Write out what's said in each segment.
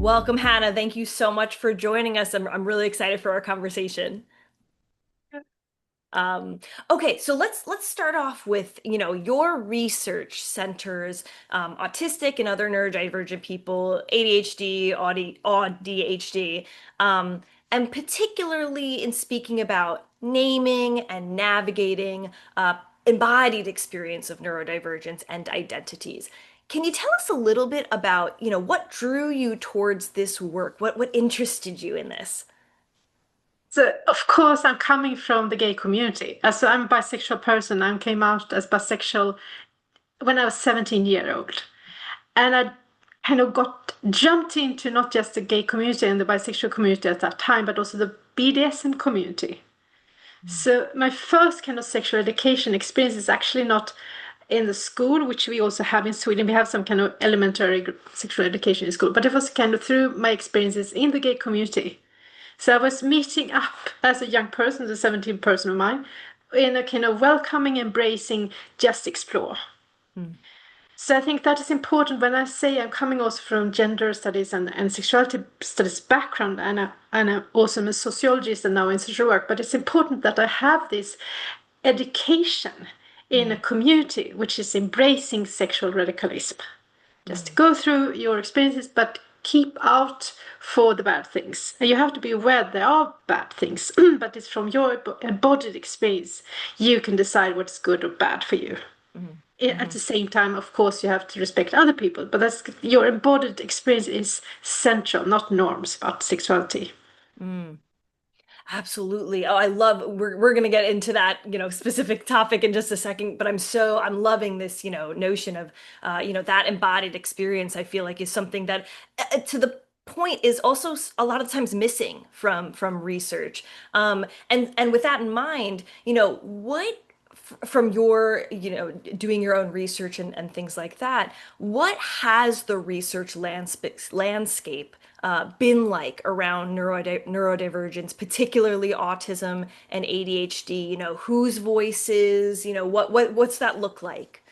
Welcome, Hannah. Thank you so much for joining us. I'm really excited for our conversation. Um, okay, so let's start off with, your research centers autistic and other neurodivergent people, ADHD, ADHD, and particularly in speaking about naming and navigating embodied experience of neurodivergence and identities. Can you tell us a little bit about, what drew you towards this work? What interested you in this? So, of course, I'm coming from the gay community. So I'm a bisexual person. I came out as bisexual when I was 17-year old. And I kind of got jumped into not just the gay community and the bisexual community at that time, but also the BDSM community. So my first kind of sexual education experience is actually not in the school, which we also have in Sweden. We have some kind of elementary sexual education in school, but it was kind of through my experiences in the gay community. So I was meeting up as a young person, the 17 person of mine, in a kind of welcoming, embracing, just explore. Mm. So I think that is important when I say I'm coming also from gender studies and sexuality studies background, and I'm also a sociologist and now in social work, but it's important that I have this education in a Mm. community which is embracing sexual radicalism. Just Mm. go through your experiences, but keep out for the bad things. And you have to be aware there are bad things, but it's from your embodied experience you can decide what's good or bad for you. Mm. At the same time, of course, you have to respect other people, but that's your embodied experience is central, not norms about sexuality. Mm. Absolutely. Oh, I love we're gonna get into that, specific topic in just a second, but I'm loving this, notion of that embodied experience. I feel like is something that to the point is also a lot of times missing from research. And with that in mind, what from your, doing your own research and things like that, what has the research landscape been like around neurodivergence, particularly autism and ADHD? Whose voices, what's that look like?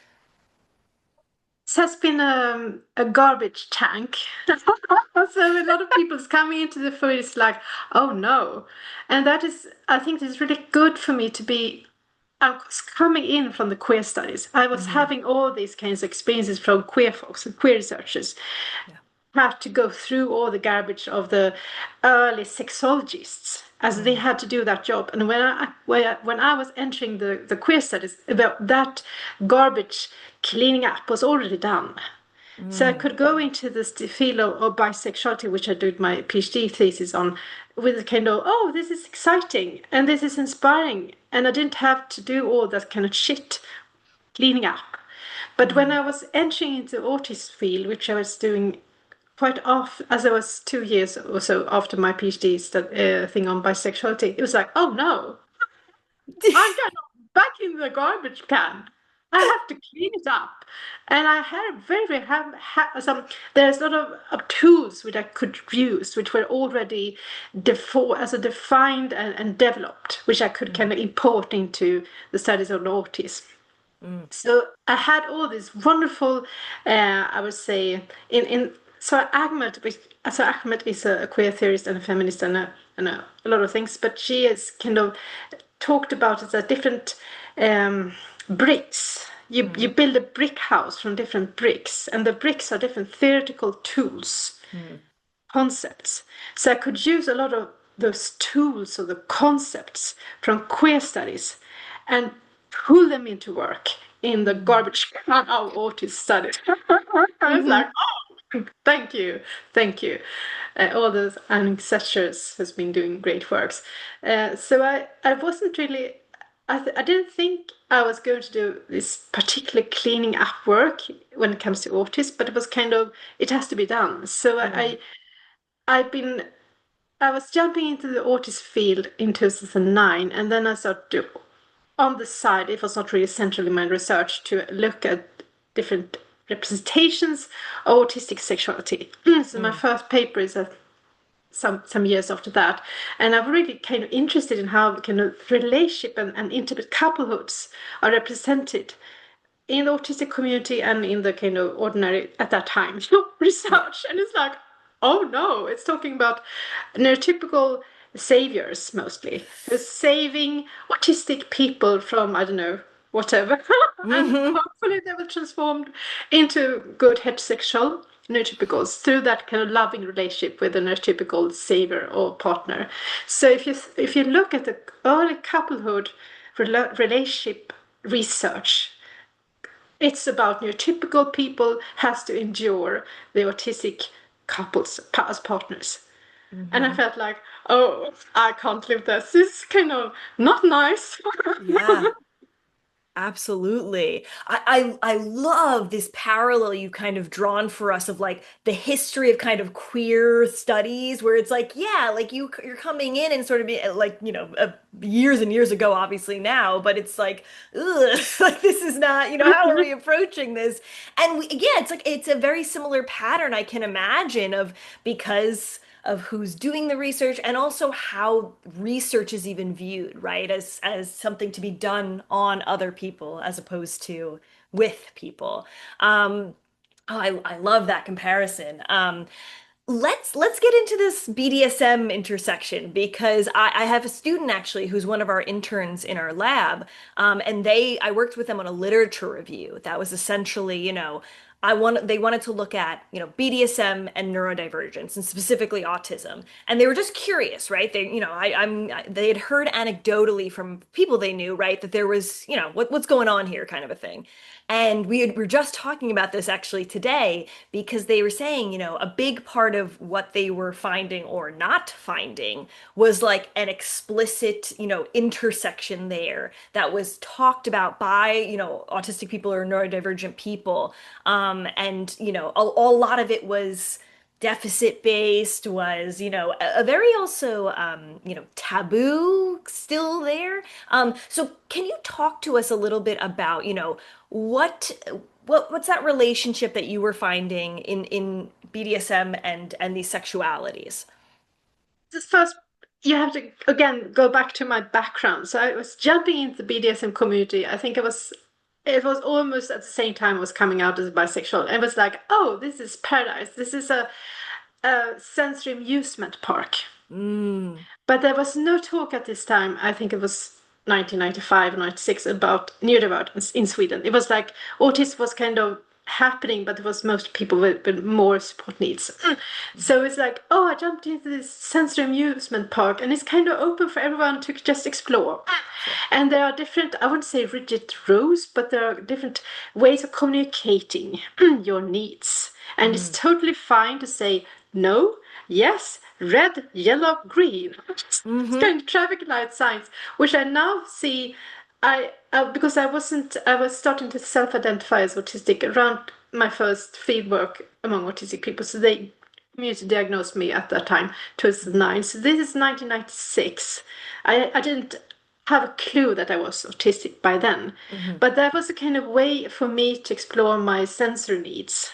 It has been a garbage tank. So a lot of people's coming into the food is like, oh no. And that is, I think it's really good for me to be. I was coming in from the queer studies. I was Hmm. having all these kinds of experiences from queer folks and queer researchers. Yeah. Had to go through all the garbage of the early sexologists as they Mm. had to do that job. And when I was entering the queer studies, that garbage cleaning up was already done. So I Mm. could go into this field of bisexuality, which I did my PhD thesis on, with a kind of, oh, this is exciting and this is inspiring. And I didn't have to do all that kind of shit cleaning up. But when Mm. I was entering into the autism field, which I was doing quite off as I was 2 years or so after my PhD thing on bisexuality, it was like, oh no, I'm kind of back in the garbage can. I have to clean it up. And I had very some. There's a lot of tools which I could use, which were already defined and developed, which I could kind Mm. of import into the studies of autism. Mm. So I had all this wonderful, I would say, in so Ahmed is a queer theorist and a feminist and a lot of things, but she has kind of talked about it as different um, bricks. You Mm. build a brick house from different bricks, and the bricks are different theoretical tools, Mm. concepts. So I could use a lot of those tools or the concepts from queer studies and pull them into work in the Mm. garbage can of autism studies. I was like, Mhm. oh, thank you, thank you. All those ancestors has been doing great works. So I wasn't really, I didn't think I was going to do this particular cleaning up work when it comes to autism, but it was kind of, it has to be done. So Mm. I've been I was jumping into the autism field in 2009, and then I started to, on the side, it was not really central in my research, to look at different representations of autistic sexuality. So my Mm. first paper is some years after that, and I'm really kind of interested in how kind of relationship and intimate couplehoods are represented in the autistic community and in the kind of ordinary at that time Yeah. research. And it's like, Oh no, it's talking about neurotypical saviors mostly, who's saving autistic people from, I don't know, whatever. And Hmm. hopefully they will transform into good heterosexual neurotypicals through that kind of loving relationship with a neurotypical savior or partner. So if you look at the early couplehood relationship research, it's about neurotypical people has to endure the autistic couples as partners. And I Hmm. felt like, oh, I can't live this. This is kind of not nice. Yeah. Absolutely. I love this parallel you kind of drawn for us of like the history of kind of queer studies where it's like, yeah, like you're coming in and sort of be like, years and years ago, obviously now, but it's like, ugh, like this is not, how are we approaching this? And yeah, it's like it's a very similar pattern I can imagine of because of who's doing the research and also how research is even viewed, right? As something to be done on other people as opposed to with people. Um, oh, I love that comparison. Let's get into this BDSM intersection because I have a student actually who's one of our interns in our lab, and I worked with them on a literature review that was essentially, they wanted to look at, BDSM and neurodivergence and specifically autism, and they were just curious, right? They had heard anecdotally from people they knew, right, that there was, what's going on here, kind of a thing. And were just talking about this actually today because they were saying, a big part of what they were finding or not finding was like an explicit, intersection there that was talked about by, autistic people or neurodivergent people. And, a lot of it was deficit based was a very also taboo still there. So can you talk to us a little bit about what what's that relationship that you were finding in BDSM and these sexualities? This first, you have to again go back to my background. So I was jumping into the BDSM community. I think it was almost at the same time I was coming out as bisexual. And it was like, oh, this is paradise. This is a sensory amusement park. Mm, But there was no talk at this time, I think it was 1995, 96, about neurodivergence in Sweden. It was like autism was kind of happening, but it was most people with more support needs. So it's like, oh, I jumped into this sensory amusement park and it's kind of open for everyone to just explore. sure. And there are different, I wouldn't say rigid rules, but there are different ways of communicating your needs. And it's Mm, totally fine to say no, yes, red, yellow, green. It's mm-hmm. kind of traffic light signs, which I now see. Because I was starting to self-identify as autistic around my first field work among autistic people. So they community diagnosed me at that time, 2009. So this is 1996. I didn't have a clue that I was autistic by then, Mm-hmm. but that was a kind of way for me to explore my sensory needs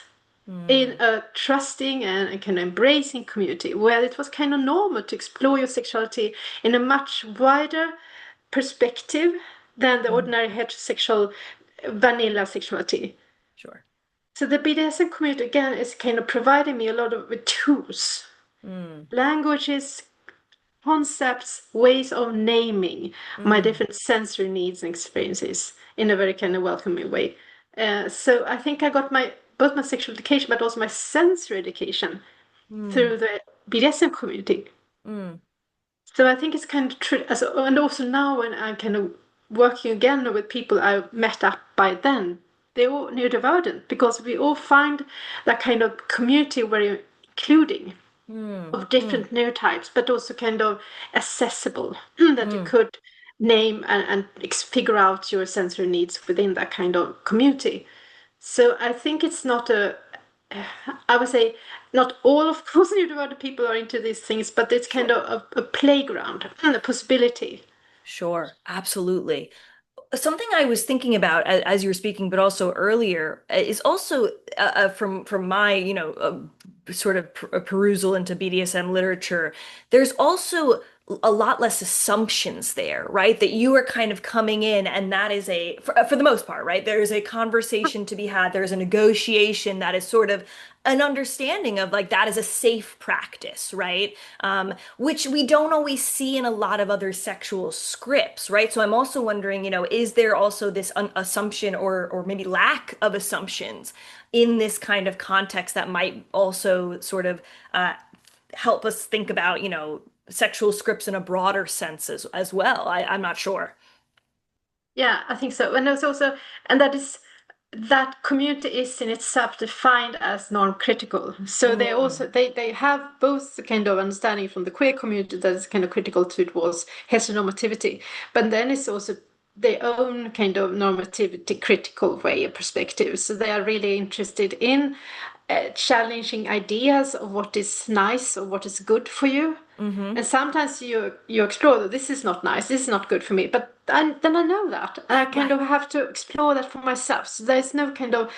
in Mm, a trusting and kind of embracing community where it was kind of normal to explore your sexuality in a much wider perspective than the mm, ordinary heterosexual vanilla sexuality. sure. So the BDSM community again is kind of providing me a lot of with tools, Mm, languages, concepts, ways of naming my mm, different sensory needs and experiences in a very kind of welcoming way. So I think I got my both my sexual education but also my sensory education mm, through the BDSM community. mm, So I think it's kind of true, and also now when I'm kind of working again with people I met up by then, they're all neurodivergent because we all find that kind of community very including mm, of mm, different neurotypes, but also kind of accessible that you mm, could name and figure out your sensory needs within that kind of community. So I think it's not I would say not all of course neurodivergent people are into these things, but it's kind sure. of a playground, a possibility. Sure. Absolutely. Something I was thinking about as you were speaking, but also earlier, is also from my, sort of perusal into BDSM literature. There's also a lot less assumptions there, right? That you are kind of coming in, and that is for the most part, right? There is a conversation to be had. There's a negotiation that is sort of an understanding of like that is a safe practice, right? Which we don't always see in a lot of other sexual scripts, right? So I'm also wondering, is there also this assumption or maybe lack of assumptions in this kind of context that might also sort of help us think about, sexual scripts in a broader sense as well. I'm not sure. Yeah, I think so. And there's also, and that is that community is in itself defined as norm-critical. So they also Mm, they have both the kind of understanding from the queer community that is kind of critical towards heteronormativity, but then it's also their own kind of normativity critical way of perspective. So they are really interested in challenging ideas of what is nice or what is good for you. hmm. And sometimes you explore that this is not nice, this is not good for me, but then I know that. And I kind Right. of have to explore that for myself. So there's no kind of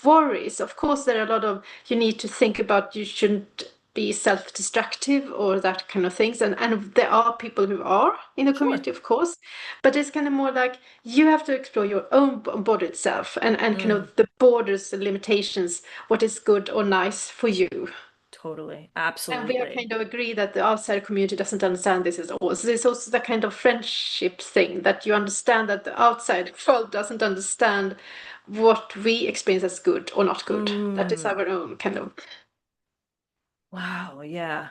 worries. Of course, there are a lot of you need to think about you shouldn't be self-destructive or that kind of things. And there are people who are in the Sure. community, of course, but it's kind of more like you have to explore your own body itself and kind Mm, of the borders, the limitations, what is good or nice for you. totally. And we are Absolutely. kind of agree that the outside community doesn't understand this at all. So there's also the kind of friendship thing that you understand that the outside world doesn't understand what we experience as good or not good. That is Mm, our own kind of. wow. Yeah.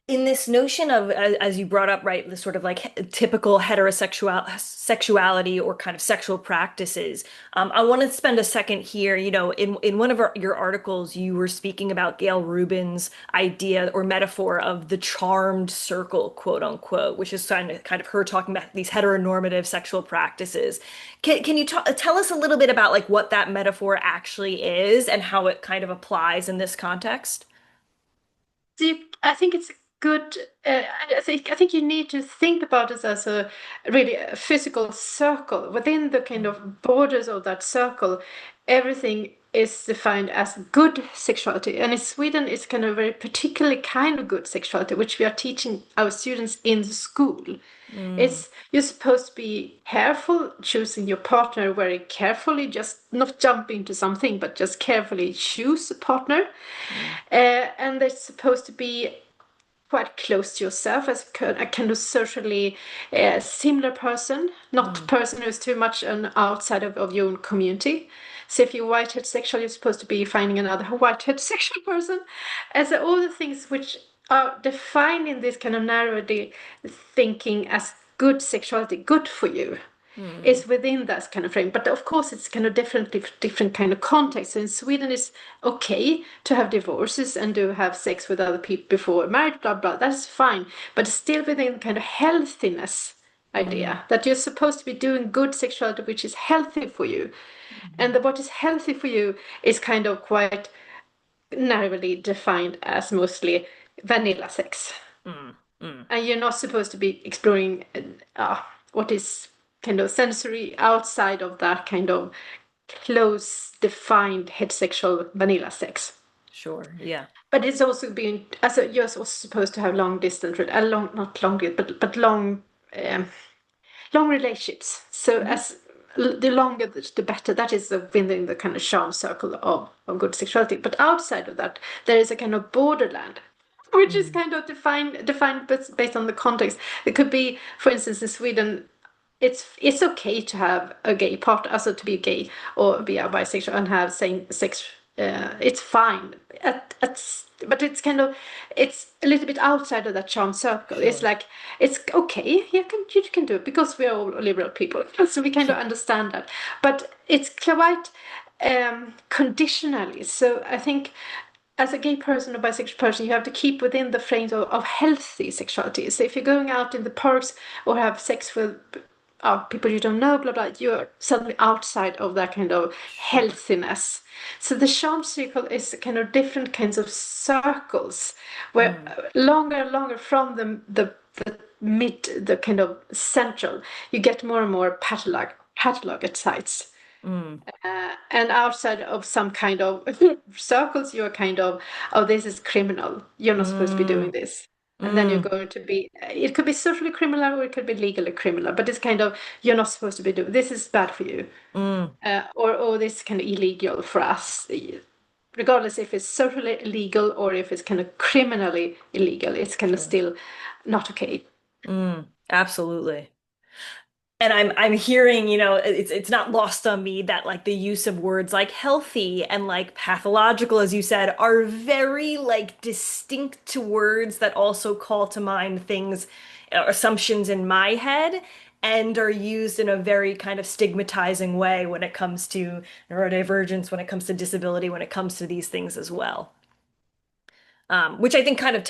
In this notion of as you brought up, right, the sort of like typical heterosexual sexuality or kind of sexual practices. I want to spend a second here. In one of your articles, you were speaking about Gail Rubin's idea or metaphor of the charmed circle, quote unquote, which is kind of her talking about these heteronormative sexual practices. Can you tell us a little bit about like what that metaphor actually is and how it kind of applies in this context? So I think it's good. I think you need to think about it as a really a physical circle. Within the kind of borders of that circle, everything is defined as good sexuality. And in Sweden, it's kind of a very particularly kind of good sexuality, which we are teaching our students in the school. Mm, It's you're supposed to be careful choosing your partner very carefully, just not jump into something, but just carefully choose a partner. mm, And they're supposed to be quite close to yourself as a kind of socially similar person, not mm, person who's too much an outside of your own community. So if you're white heterosexual, you're supposed to be finding another white heterosexual person. And so all the things which are defined in this kind of narrowly thinking as good sexuality, good for you, mm, is within that kind of frame. But of course, it's kind of different kind of context. So in Sweden, it's okay to have divorces and to have sex with other people before marriage, blah blah. That's fine, but it's still within kind of healthiness mm, idea that you're supposed to be doing good sexuality, which is healthy for you. And mm. what is healthy for you is kind of quite narrowly defined as mostly vanilla sex. Mm, mm, And you're not supposed to be exploring what is kind of sensory outside of that kind of close defined heterosexual vanilla sex. sure. Yeah. But it's also being as a, you're also supposed to have long distance, long not long, but um, long relationships. So Hmm. as the longer the better. That is within the kind of charm circle of good sexuality. But outside of that, there is a kind of borderland, which is Mm, kind of defined based on the context. It could be, for instance, in Sweden, it's okay to have a gay partner, also to be gay or be a bisexual and have same sex. It's fine. But it's kind of it's a little bit outside of that charm circle. It's sure. like it's okay. You can do it because we are all liberal people, so we kind of understand that. But it's quite conditionally. So I think as a gay person or bisexual person, you have to keep within the frames of healthy sexuality. So if you're going out in the parks or have sex with people you don't know, blah blah, you're suddenly outside of that kind of Sure. healthiness. So the charm circle is kind of different kinds of circles, where Mm, longer and longer from the mid, the kind of central, you get more and more catalog at sites. mm, And outside of some kind of circles, you're kind of, oh, this is criminal. You're not supposed to be doing mm, this. And then you're Mm, going to be, it could be socially criminal or it could be legally criminal, but it's kind of, you're not supposed to be doing, this is bad for you. mm, Or this is kind of illegal for us. Regardless if it's socially illegal or if it's kind of criminally illegal, it's kind of sure. still not okay. Absolutely. And I'm hearing, it's not lost on me that like the use of words like healthy and like pathological, as you said, are very like distinct words that also call to mind things, assumptions in my head, and are used in a very kind of stigmatizing way when it comes to neurodivergence, when it comes to disability, when it comes to these things as well. Which I think kind of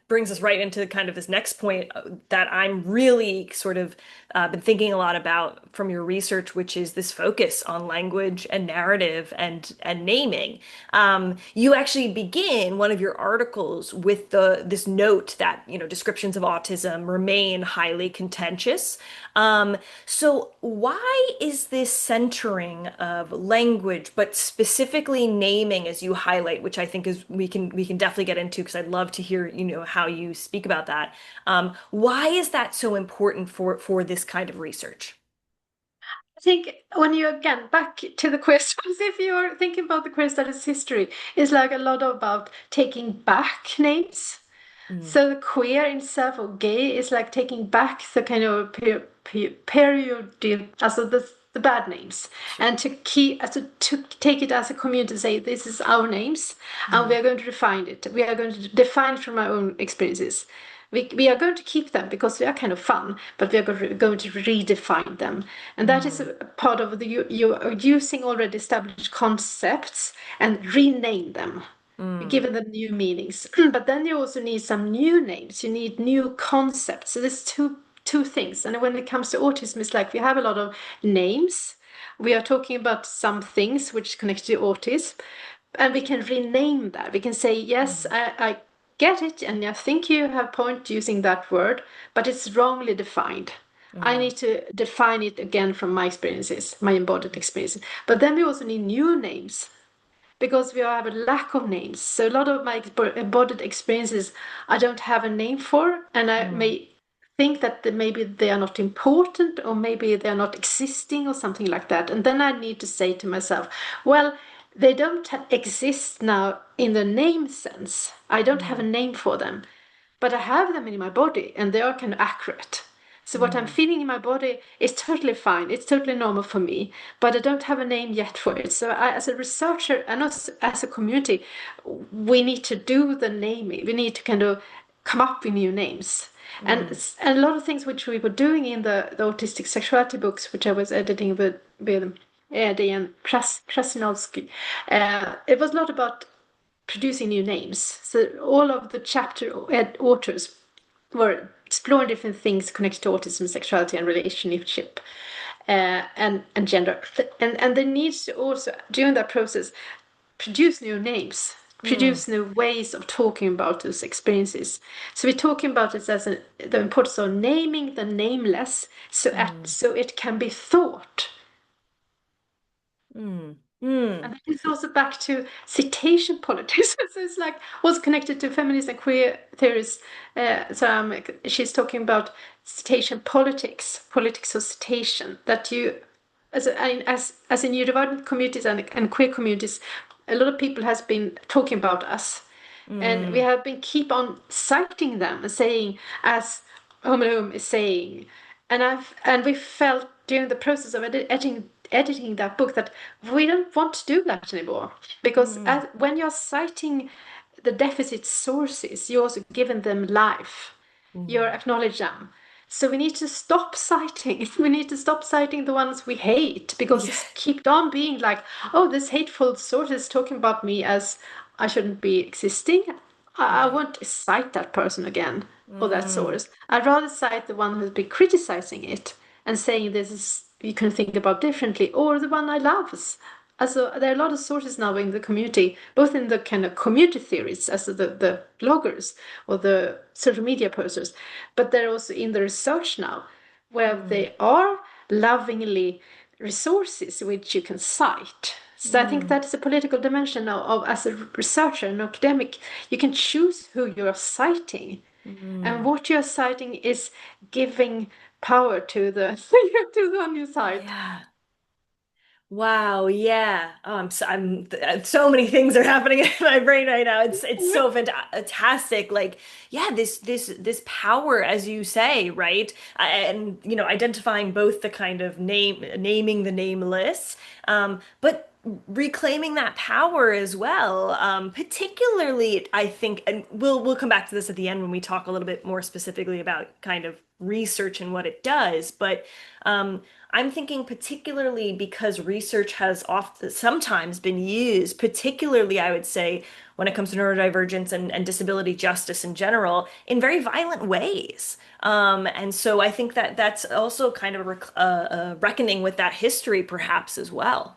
brings us right into kind of this next point that I'm really sort of been thinking a lot about from your research, which is this focus on language and narrative and naming. You actually begin one of your articles with this note that descriptions of autism remain highly contentious. So why is this centering of language, but specifically naming, as you highlight, which I think is we can definitely get into because I'd love to hear how you speak about that. Why is that so important for this kind of research? I think when you again back to the questions, if you're thinking about the queer studies history, it's like a lot about taking back names. Mm, So the queer in itself or gay is like taking back the kind of period, also the bad names, sure. and to keep to take it as a community, say this is our names, and we Mm, are going to define it. We are going to define from our own experiences. We are going to keep them because they are kind of fun, but we are going to redefine them. And that is mm, a part of you are using already established concepts and rename them, mm, given them new meanings. But then you also need some new names. You need new concepts. So there's two things. And when it comes to autism, it's like we have a lot of names. We are talking about some things which connect to autism, and we can rename that. We can say, yes, mm, I get it, and I think you have point using that word, but it's wrongly defined. I mm, need to define it again from my experiences, my embodied experiences. But then we also need new names because we have a lack of names. So a lot of my embodied experiences I don't have a name for, and I mm, may think that maybe they are not important or maybe they are not existing or something like that. And then I need to say to myself, well, they don't exist now in the name sense. I don't have a mm, name for them, but I have them in my body and they are kind of accurate. So what I'm mm, feeling in my body is totally fine. It's totally normal for me, but I don't have a name yet for it. So as a researcher and as a community, we need to do the naming. We need to kind of come up with new names. And, mm, and a lot of things which we were doing in the autistic sexuality books, which I was editing with Diane Krasinovsky, it was a lot about producing new names. So all of the chapter authors were exploring different things connected to autism, sexuality, and relationship, and gender. And they need to also during that process produce new names, mm, produce new ways of talking about those experiences. So we're talking about it as the importance of naming the nameless, mm, so it can be thought. mm, mm, And it's also back to citation politics. So it's like also connected to feminist and queer theories. She's talking about citation politics, politics of citation. That you, as in neurodivergent communities and queer communities, a lot of people has been talking about us, and we mm, have been keep on citing them and saying as Home is saying, and we felt during the process of editing that book that we don't want to do that anymore because mm, when you're citing the deficit sources, you're also giving them life. You're mm. acknowledge them. So we need to stop citing. We need to stop citing the ones we hate because Yeah, it's kept on being like, oh, this hateful source is talking about me as I shouldn't be existing. I right. won't cite that person again or that Mm, source. I'd rather cite the one who's been criticizing it and saying this is you can think about differently, or the one I love. Also, there are a lot of sources now in the community, both in the kind of community theories, as the bloggers or the social media posters, but they're also in the research now, where mm, they are lovingly resources which you can cite. So I think mm, that is a political dimension of as a researcher and academic, you can choose who you are citing. And Mm. what you're citing is giving power to the to the on your side. Yeah. Wow, yeah. So many things are happening in my brain right now. It's so fantastic. Like, yeah, this power, as you say, right? And identifying both the kind of naming the nameless, but reclaiming that power as well. Particularly, I think, and we'll come back to this at the end when we talk a little bit more specifically about kind of research and what it does, but. I'm thinking particularly because research has often sometimes been used, particularly I would say when it comes to neurodivergence and disability justice in general, in very violent ways. And so I think that that's also kind of a reckoning with that history, perhaps as well.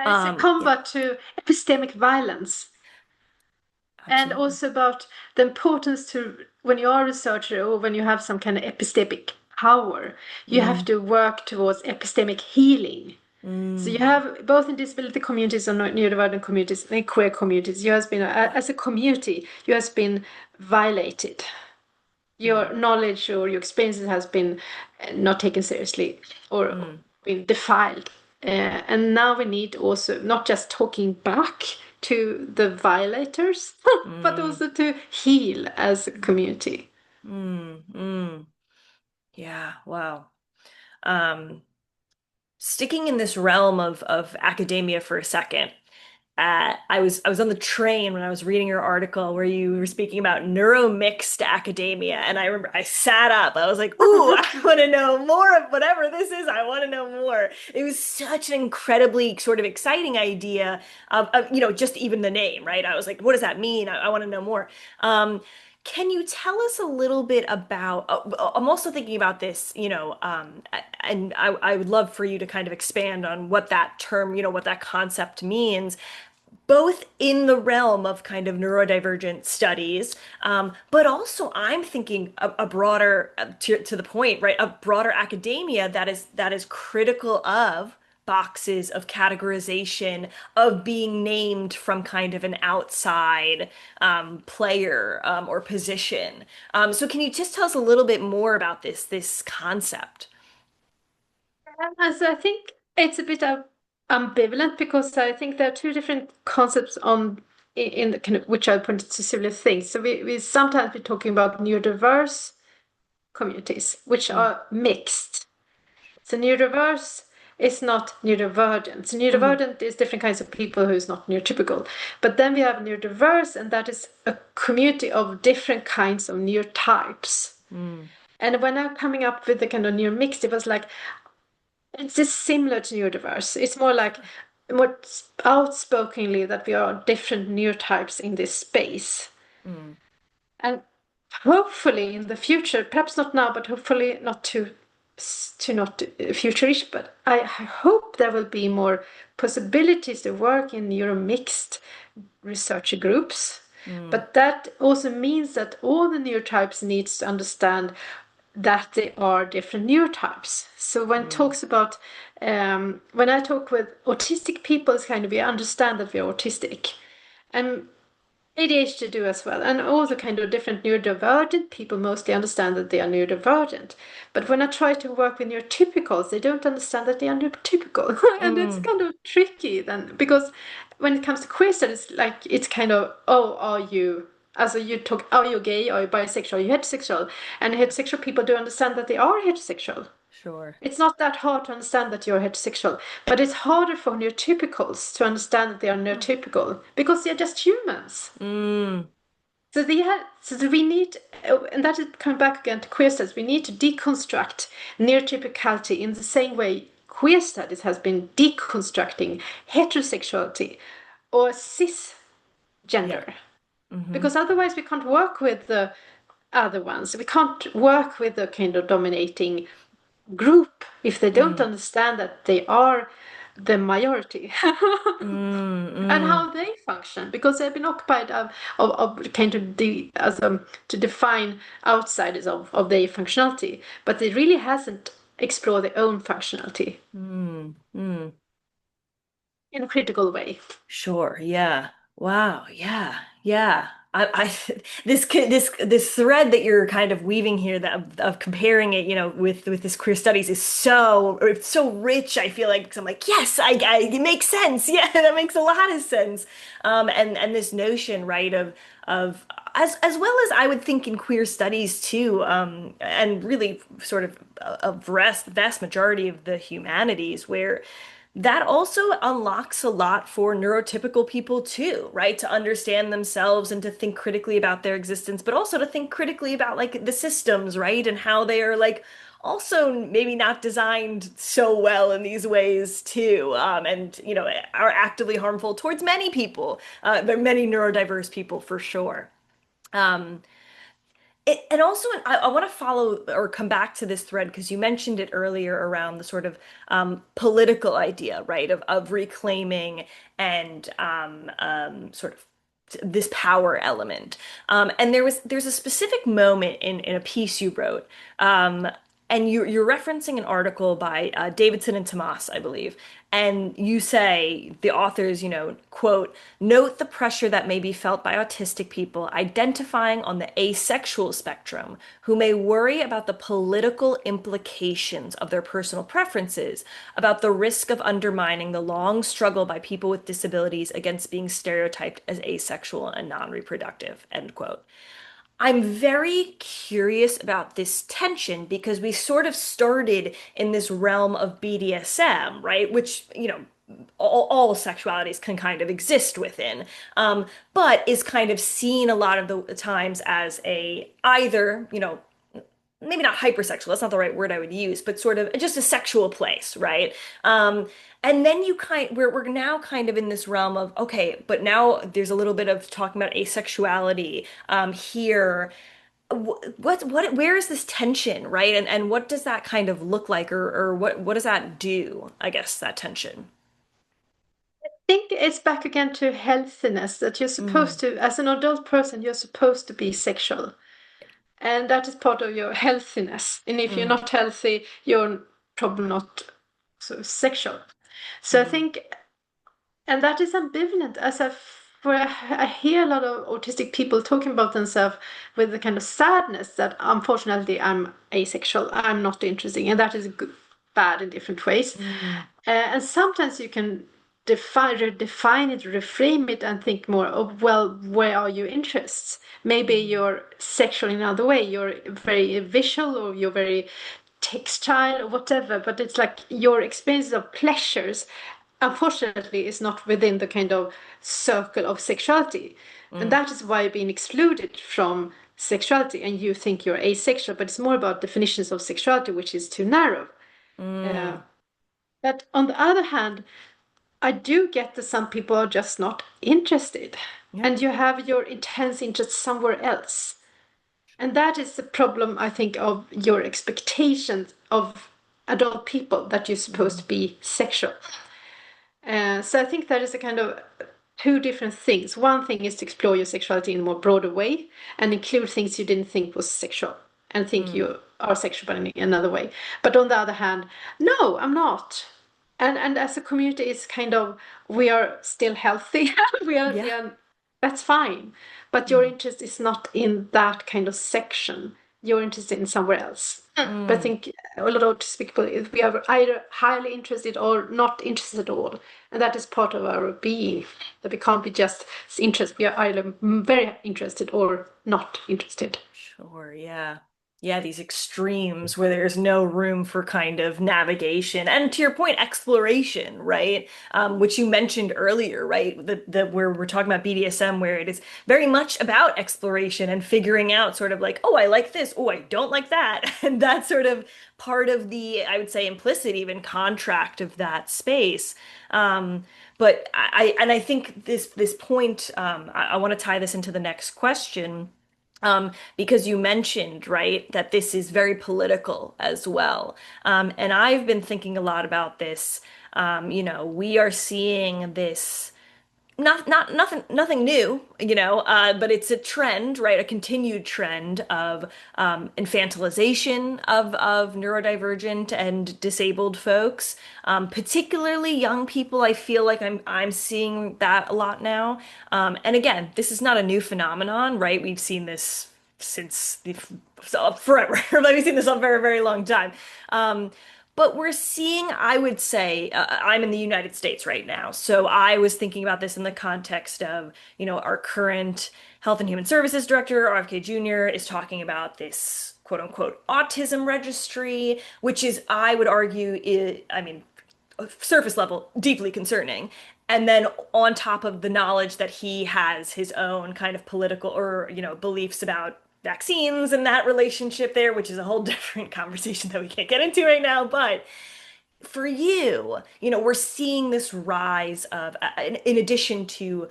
It's a Yeah, combat to epistemic violence. And absolutely. also about the importance to when you are a researcher or when you have some kind of epistemic power, you have Mm, to work towards epistemic healing. So you mm, have both in disability communities and neurodivergent communities and queer communities, you has been as a community, you has been violated. yeah. Your knowledge or your experiences has been not taken seriously or Mm, been defiled. And now we need also not just talking back to the violators, but mm, also to heal as a community. mm. Yeah, wow. Um, Sticking in this realm of academia for a second, I was on the train when I was reading your article where you were speaking about neuromixed academia, and I remember I sat up. I was like, "Ooh, I want to know more of whatever this is. I want to know more." It was such an incredibly sort of exciting idea of just even the name, right? I was like, "What does that mean? I want to know more." Um, can you tell us a little bit about? I'm also thinking about this, and I would love for you to kind of expand on what that term, what that concept means, both in the realm of kind of neurodivergent studies, but also I'm thinking a broader, to the point, right? A broader academia that is critical of boxes of categorization of being named from kind of an outside player or position. So can you just tell us a little bit more about this concept? So I think it's a bit of ambivalent because I think there are two different concepts on in the kind of which I pointed to similar things. So we sometimes be talking about neurodiverse communities, which Mm, are mixed. So neurodiverse is not neurodivergent. So mhm, neurodivergent is different kinds of people who's not neurotypical. But then we have neurodiverse, and that is a community of different kinds of neurotypes. mm, And when I'm coming up with the kind of neuromixed, it was like it's just similar to neurodiverse. It's more like more outspokenly that we are different neurotypes in this space. mm, And hopefully in the future, perhaps not now, but hopefully not to not futurish, but I hope there will be more possibilities to work in neuromixed research groups. mm, But that also means that all the neurotypes needs to understand that they are different neurotypes. So when mm, talks about when I talk with autistic people, it's kind of we understand that we are autistic. And ADHD do as well, and also kind of different neurodivergent people mostly understand that they are neurodivergent. But when I try to work with neurotypicals, they don't understand that they are neurotypical, and it's mm, kind of tricky then because when it comes to queer studies, like it's kind of oh, are you? As you talk, are you gay? Are you bisexual? Are you heterosexual? And heterosexual people do understand that they are heterosexual. sure. It's not that hard to understand that you're heterosexual, but it's harder for neurotypicals to understand that they are neurotypical because they're just humans. Mm, We need, and that is coming back again to queer studies. We need to deconstruct neurotypicality in the same way queer studies has been deconstructing heterosexuality or yeah. cisgender, Mm-hmm. because otherwise we can't work with the other ones. We can't work with the kind of dominating group if they don't Mm, understand that they are the majority mm, and mm, how they function because they've been occupied of kind of as to define outsiders of their functionality, but they really hasn't explored their own functionality mm. in a critical way. Sure. Yeah. Wow. Yeah. Yeah. this thread that you're kind of weaving here that of comparing it, with this queer studies is it's so rich. I feel like 'cause I'm like, yes, it makes sense. Yeah, that makes a lot of sense. And this notion, right, of as well as I would think in queer studies too, and really sort of a vast majority of the humanities where that also unlocks a lot for neurotypical people too, right? To understand themselves and to think critically about their existence, but also to think critically about like the systems, right? And how they are like also maybe not designed so well in these ways too. And are actively harmful towards many people, many neurodiverse people for sure. Um, and also, I want to follow or come back to this thread because you mentioned it earlier around the sort of political idea, right, of reclaiming and sort of this power element. And there's a specific moment in a piece you wrote, and you're referencing an article by Davidson and Tomas, I believe. And you say, the authors, quote, note the pressure that may be felt by autistic people identifying on the asexual spectrum who may worry about the political implications of their personal preferences, about the risk of undermining the long struggle by people with disabilities against being stereotyped as asexual and non-reproductive, end quote. I'm very curious about this tension because we sort of started in this realm of BDSM, right? Which, all sexualities can kind of exist within, but is kind of seen a lot of the times as a either, maybe not hypersexual, that's not the right word I would use, but sort of just a sexual place, right? And then we're now kind of in this realm of, okay, but now there's a little bit of talking about asexuality here. Where is this tension, right? And what does that kind of look like, or what does that do, I guess, that tension? Think it's back again to healthiness that you're Mm, supposed to, as an adult person, you're supposed to be sexual. And that is part of your healthiness. And if you're mm, not healthy, you're probably not so sexual. So I mm, think, and that is ambivalent, for I hear a lot of autistic people talking about themselves with the kind of sadness that unfortunately I'm asexual, I'm not interesting, and that is good, bad in different ways. mm, And sometimes you can redefine it, reframe it, and think more of, well, where are your interests? Maybe mm, you're sexual in another way, you're very visual, or you're very textile, or whatever, but it's like your experiences of pleasures, unfortunately, is not within the kind of circle of sexuality. And mm, that is why you're being excluded from sexuality, and you think you're asexual, but it's more about definitions of sexuality, which is too narrow. Uh, mm. but on the other hand, I do get that some people are just not interested, Yeah. and you have your intense interest somewhere else. And that is the problem, I think, of your expectations of adult people that you're supposed Mm, to be sexual. So I think that is a kind of two different things. One thing is to explore your sexuality in a more broader way and include things you didn't think was sexual and think mm. you are sexual but in another way. But on the other hand, no, I'm not. And as a community, it's kind of, we are still healthy. We Yeah. are That's fine. But your Mm, interest is not in that kind of section. You're interested in somewhere else. But I mm. think a lot of autistic people, we are either highly interested or not interested at all. And that is part of our being, that we can't be just interested. We are either very interested or not interested. Sure, yeah. Yeah, these extremes where there's no room for kind of navigation and to your point, exploration, right? Which you mentioned earlier, right? The where we're talking about BDSM, where it is very much about exploration and figuring out sort of like, oh, I like this, oh, I don't like that. And that's sort of part of the, I would say, implicit even contract of that space. But I think this point, I want to tie this into the next question because you mentioned, right, that this is very political as well. And I've been thinking a lot about this. We are seeing this. nothing new, but it's a trend, right? A continued trend of infantilization of neurodivergent and disabled folks, particularly young people. I feel like I'm seeing that a lot now. And again, this is not a new phenomenon, right? We've seen this since forever. Like, we've seen this a very, very long time. Um, but we're seeing, I would say, I'm in the United States right now. So I was thinking about this in the context of, our current Health and Human Services Director, RFK Jr., is talking about this quote unquote autism registry, which is, I would argue, I mean, surface level, deeply concerning. And then on top of the knowledge that he has his own kind of political or, beliefs about vaccines and that relationship there, which is a whole different conversation that we can't get into right now. But for you, we're seeing this rise of, in addition to,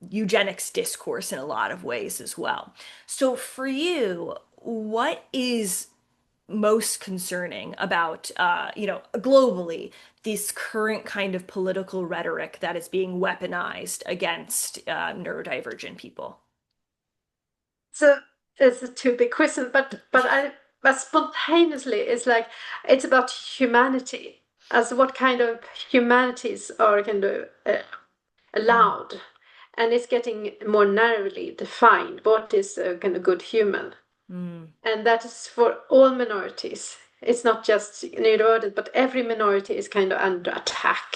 eugenics discourse in a lot of ways as well. So for you, what is most concerning about, globally, this current kind of political rhetoric that is being weaponized against neurodivergent people? So it's a too big question, but spontaneously it's like it's about humanity, as what kind of humanities are kind of Mm, allowed, and it's getting more narrowly defined. What is a kind of good human? mm, And that is for all minorities. It's not just neurodivergent, but every minority is kind of under attack.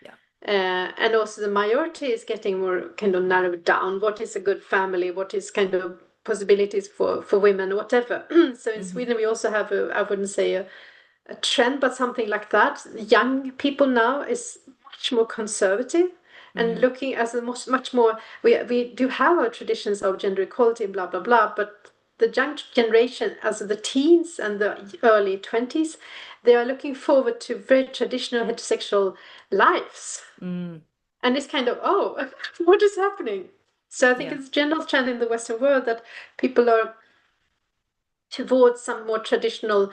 yeah. And also the majority is getting more kind of narrowed down. What is a good family? What is kind of possibilities for women, whatever. So in Hmm. Sweden we also have I wouldn't say a trend, but something like that. Young people now is much more conservative and Mm, looking as a much more. We do have our traditions of gender equality and blah blah blah, but the young generation, as the teens and the early 20s, they are looking forward to very traditional heterosexual lives, mm, and it's kind of oh, what is happening? So I think yeah. it's a general trend in the Western world that people are towards some more traditional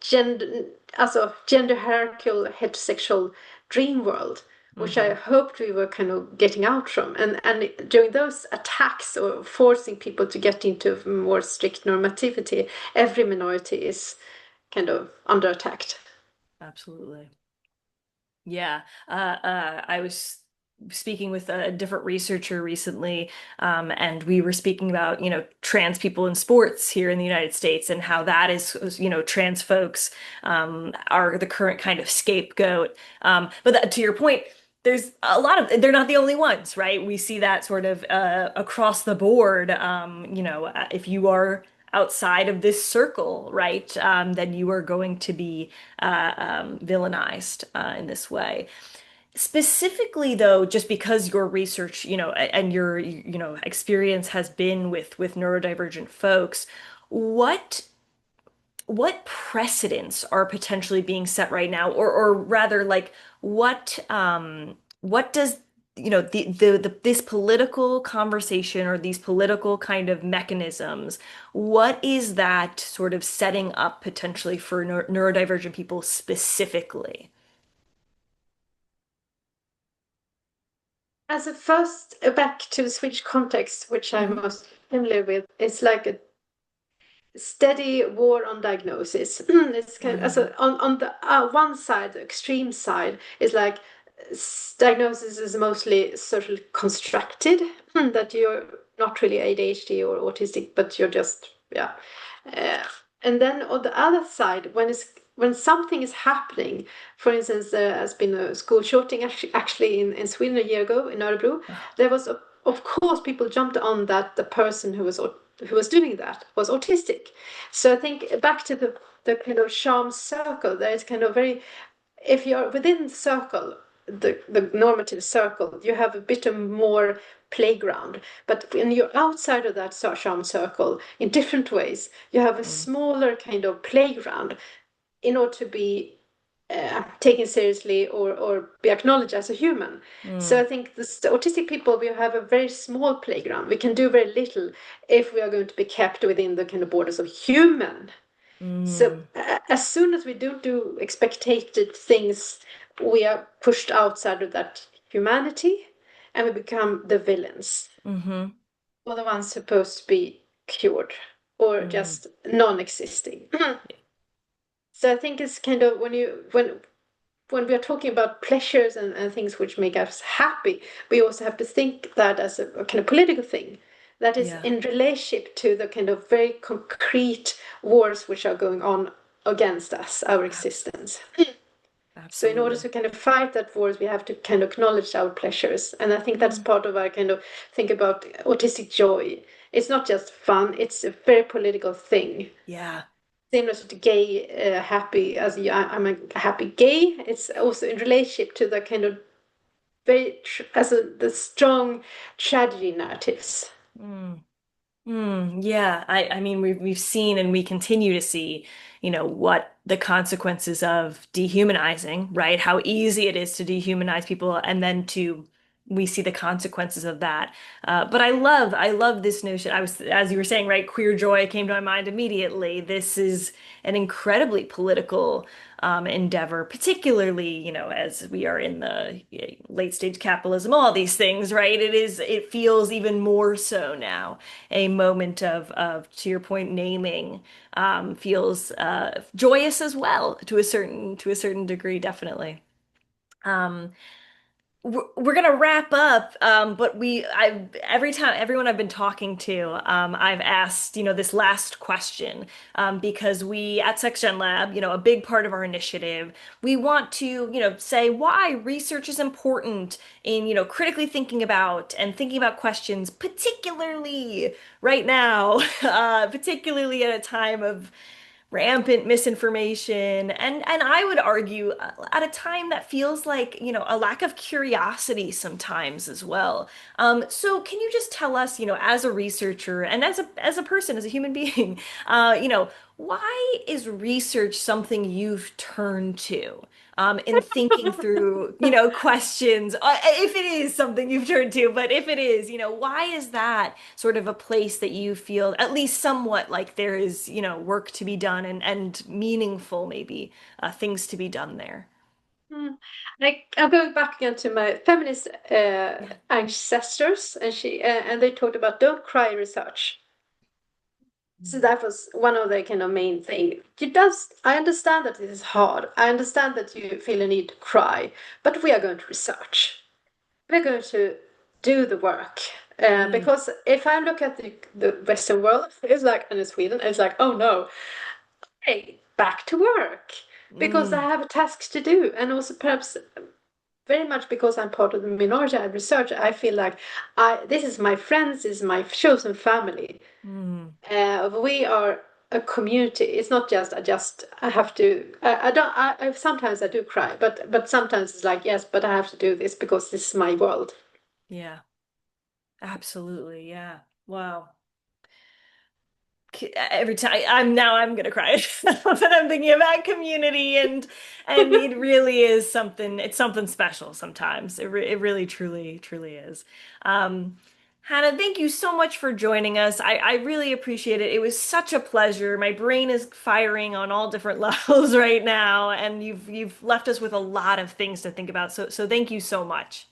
gender, also gender hierarchical heterosexual dream world, which I Hmm. hoped we were kind of getting out from. And during those attacks or forcing people to get into more strict normativity, every minority is kind of under attack. Absolutely. Yeah. I was speaking with a different researcher recently, and we were speaking about, trans people in sports here in the United States and how that is, trans folks are the current kind of scapegoat. But to your point, there's a lot of, they're not the only ones, right? We see that sort of across the board. If you are outside of this circle, right, then you are going to be villainized in this way. Specifically, though, just because your research, and your, experience has been with neurodivergent folks, what what precedents are potentially being set right now, or rather, like, what does, this political conversation or these political kind of mechanisms, what is that sort of setting up potentially for neurodivergent people specifically? As a first, back to the Swedish context, which I'm Hmm. most familiar with, it's like a steady war on diagnosis. It's kind of, Mm, so on the one side, the extreme side, is like diagnosis is mostly socially constructed, that you're not really ADHD or autistic, but you're just yeah. Uh, and then on the other side, when something is happening, for instance, there has been a school shooting actually in Sweden a year ago in Örebro. There was of course people jumped on that the person who was doing that was autistic. So I think back to the kind of charm circle, there is kind of very, if you're within the circle, the normative circle, you have a bit of more playground. But when you're outside of that charm circle, in different ways, you have a mm, smaller kind of playground in order to be taken seriously or be acknowledged as a human. So mm, I think the autistic people, we have a very small playground. We can do very little if we are going to be kept within the kind of borders of human. So mm, as soon as we do expected things we are pushed outside of that humanity and we become the villains Mm-hmm. or the ones supposed to be cured or Mm-hmm. just non-existing. So I think it's kind of when we are talking about pleasures and things which make us happy, we also have to think that as a kind of political thing that is Yeah, in relationship to the kind of very concrete wars which are going on against us, our existence. So in order absolutely. to kind of fight that wars, we have to kind of acknowledge our pleasures. And I think that's Mm. part of our kind of think about autistic joy. It's not just fun, it's a very political thing. Yeah, Similar to the gay happy, as I'm a happy gay, it's also in relationship to the kind of the strong tragedy narratives. mm. Yeah, I mean we've seen and we continue to see, what the consequences of dehumanizing, right? How easy it is to dehumanize people and then to we see the consequences of that. But I love this notion. I was, as you were saying, right, queer joy came to my mind immediately. This is an incredibly political endeavor, particularly, as we are in the late stage capitalism, all these things, right? It feels even more so now a moment of to your point, naming feels joyous as well to a certain degree, definitely. Um, we're gonna wrap up, but every time everyone I've been talking to, I've asked, this last question, because we at SexGen Lab, a big part of our initiative, we want to, say why research is important in, critically thinking about and thinking about questions, particularly right now, particularly at a time of rampant misinformation and I would argue at a time that feels like a lack of curiosity sometimes as well. So can you just tell us, as a researcher and as a person, as a human being, why is research something you've turned to in thinking through questions, if it is something you've turned to, but if it is, why is that sort of a place that you feel at least somewhat like there is, work to be done and meaningful maybe things to be done there? Hmm. I'm going back again to my feminist Yeah. ancestors, and they talked about don't cry research. So that was one of the kind of main thing. I understand that it is hard. I understand that you feel a need to cry, but we are going to research. We're going to do the work. Mm, Because if I look at the Western world, it's like, and in Sweden, it's like, oh no, hey, back to work. Because I mm, have a task to do. And also perhaps very much because I'm part of the minority I research, I feel like this is my friends, this is my chosen family. mm. We are a community. It's not just I have to. I don't. Sometimes I do cry, but sometimes it's like yes, but I have to do this because this is my world. Yeah, absolutely. Yeah. Wow. Every time I'm gonna cry when I'm thinking about community and it really is something, it's something special sometimes. It really truly is. Hannah, thank you so much for joining us. I really appreciate it. It was such a pleasure. My brain is firing on all different levels right now, and you've left us with a lot of things to think about. So thank you so much.